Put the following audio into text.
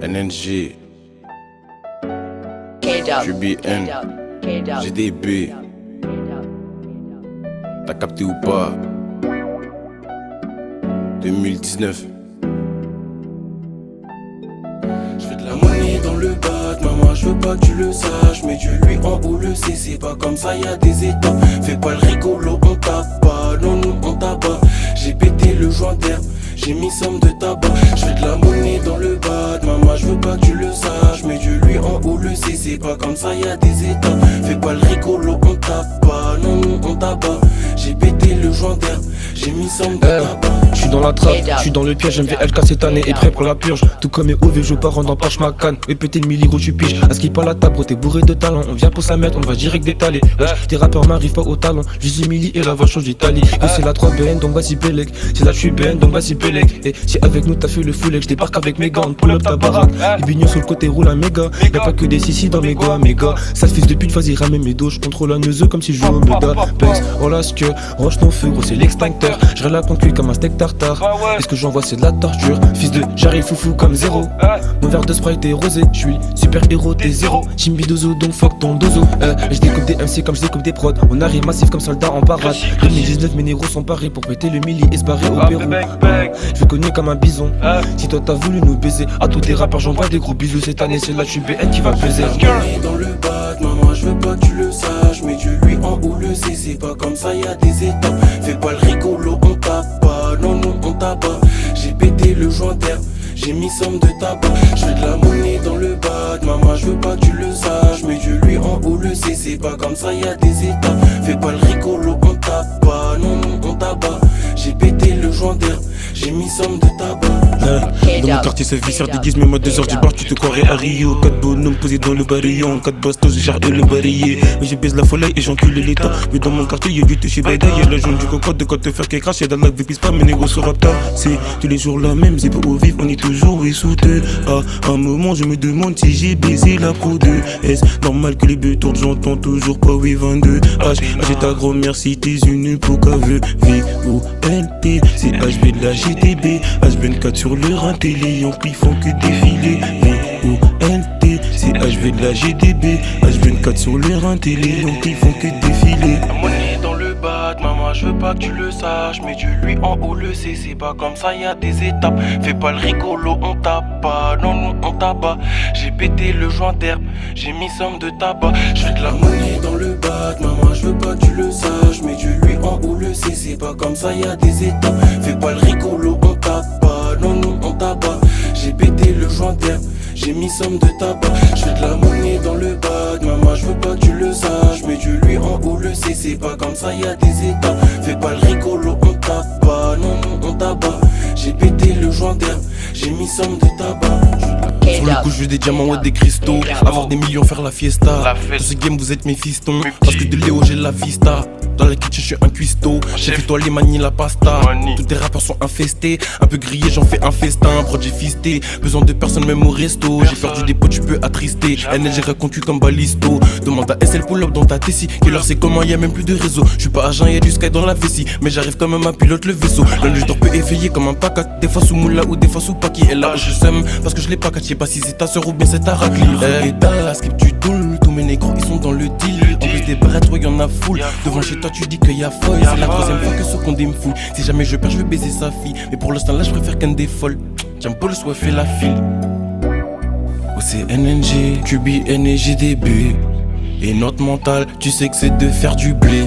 NNG, K-Dub, QBN, K-Dub, GDB. T'as capté ou pas? 2019. Je fais de la monnaie dans le bat, maman, je veux pas que tu le saches. Mais Dieu lui en haut le sait, c'est pas comme ça, y'a des étapes. Fais pas le rigolo, on tape pas, non, nous on tabac. J'ai pété le joint d'herbe, j'ai mis somme de tabac. Je fais de la monnaie dans le bat, maman, je veux pas que tu le saches. Mais Dieu lui en haut le sait, c'est pas comme ça, y'a des étapes. Fais pas le rigolo, on tape pas, non, nous on tabac. J'ai pété le joint d'herbe, j'ai mis somme de tabac. J'suis dans la trappe, j'suis dans le piège, MVLK cette année est prêt pour la purge. Tout comme mes OV, je pars en empoche ma canne. Et péter le milligros, tu piges. À ce qui pas la table, bro, t'es bourré de talent. On vient pour sa mettre, on va direct détaler. Wesh, tes rappeurs m'arrivent pas au talent. J'suis Emily et la voix change d'Italie. Et c'est la 3BN, donc vas-y Belek. C'est la BN, donc vas-y Belek. Et si avec nous t'as fait le full, j'débarque avec mes gants. Pull up ta baraque. Les bignons sur le côté roulent un méga. Y'a pas que des sissi dans mes gars, méga. Sale fils de pute, vas-y ramène mes dos. J'contrôle un neuseux comme si je jouais au Meda. Banks, oh la que roche ton feu, gros, c'est l'extincteur. J'rèle la concu comme un steak tartare. Et ce que j'envoie c'est de la torture. Fils de j'arrive foufou comme zéro. Mon verre de Sprite est rosé. J'suis super héros, t'es zéro. Chimbi dozo donc fuck ton dozo. J'découpe des MC comme j'découpe des prods. On arrive massif comme soldats en parade. 2019 mes négros sont parés pour péter le milli et se barrer au Pérou. Je connais comme un bison. Si toi t'as voulu nous baiser, à tous les rappeurs j'envoie des gros bisous. Cette année c'est la BN qui va baiser. Dans le bat, maman, je veux pas que tu le saches. Mais Dieu lui en haut le sait, c'est pas comme ça, y'a des étapes. Fais pas le rigolo, on tape pas, non, non, on tabac. J'ai pété le joint d'herbe, j'ai mis somme de tabac. Je fais de la monnaie dans le bat, maman, je veux pas que tu le saches. Mais Dieu lui en haut le sait, c'est pas comme ça, y'a des étapes. Fais pas le rigolo, on tape pas, non, non, on tabac. J'ai pété le joint d'herbe, j'ai mis somme de tabac. Dans mon quartier ça vit, déguise même à 2h du bar, tu te croirais à Rio. 4 bonhommes posés dans le barillon, 4 bastos, j'ai chargé le barillet. Mais je baise la folie et j'encule l'état. Mais dans mon quartier y'a du touché baïda, y'a la jaune du cocotte de quoi te faire qu'elle crache. Y'a dans la vie pisse pas, mes négros sur rapta. C'est tous les jours la même, c'est pas au vif, on est toujours sous-deux. À un moment je me demande si j'ai baisé la pro 2. Est-ce normal que les bœufs tournent, j'entends toujours pas oui 22 H. J'ai ta grand-mère si t'es une époque à vœux. V-O-L-T, c'est HB de la GTB. H24 sur le rinté, les Yankees font que défiler. V-O-L-T, c'est HV de la GDB. H24 sur le rinté, les Yankees font que défiler. La monnaie dans le bat, maman, je veux pas que tu le saches. Mais Dieu lui en haut le sait, c'est pas comme ça, y'a des étapes. Fais pas le rigolo, on tape pas, non, non, on tabac. J'ai pété le joint d'herbe, j'ai mis somme de tabac. Je fais de la monnaie dans le bat, maman, je veux pas que tu le saches. Mais Dieu lui en haut le sait, c'est pas comme ça, y'a des étapes. Fais pas le rigolo, on tape pas, non, non, on tabac. J'ai pété le joint d'herbe, j'ai mis somme de tabac. Je fais de la monnaie dans le bat, maman, je veux pas que tu le saches. Mais Dieu lui en haut le sait, c'est pas comme ça, y'a des étapes. Fais pas le rigolo, on tape pas, non, non, on tabac. J'ai pété le joint d'herbe, j'ai mis somme de tabac. Sur le coup je veux des diamants ou des cristaux. Avoir des millions, faire la fiesta. Dans ce game vous êtes mes fistons. Parce que de Léo j'ai la vista. Dans la kitchen je suis un cuistot. J'ai fait toi les manies la pasta. Tous tes rappeurs sont infestés. Un peu grillé j'en fais un festin. Bro j'ai fisté. Besoin de personne même au resto. J'ai perdu des potes tu peux attrister. NL j'ai concu comme balisto. Demande à SL pull up dans ta tessie. Que leur c'est comment y'a même plus de réseau. Je suis pas agent y'a du sky dans la vessie. Mais j'arrive quand même à pilote le vaisseau. La nuit je dors peu éveillé comme un pacat. Des fois sous moula ou des fois sous paki. Et là je sème parce que je l'ai pas catché. Pas si c'est ta soeur ou bien c'est ta raclée. Et Dallas, skip tu doules. Tous mes négros ils sont dans le deal. En plus des barrettes, ouais y'en a full. Devant chez toi tu dis qu'il y a folle. C'est la troisième fois que ce condé me fout. Si jamais je perds je vais baiser sa fille. Mais pour l'instant là je préfère qu'un des folles. J'aime pas le soit fait la file. Oh c'est NNG, QBN et GDB. Et notre mental tu sais que c'est de faire du blé.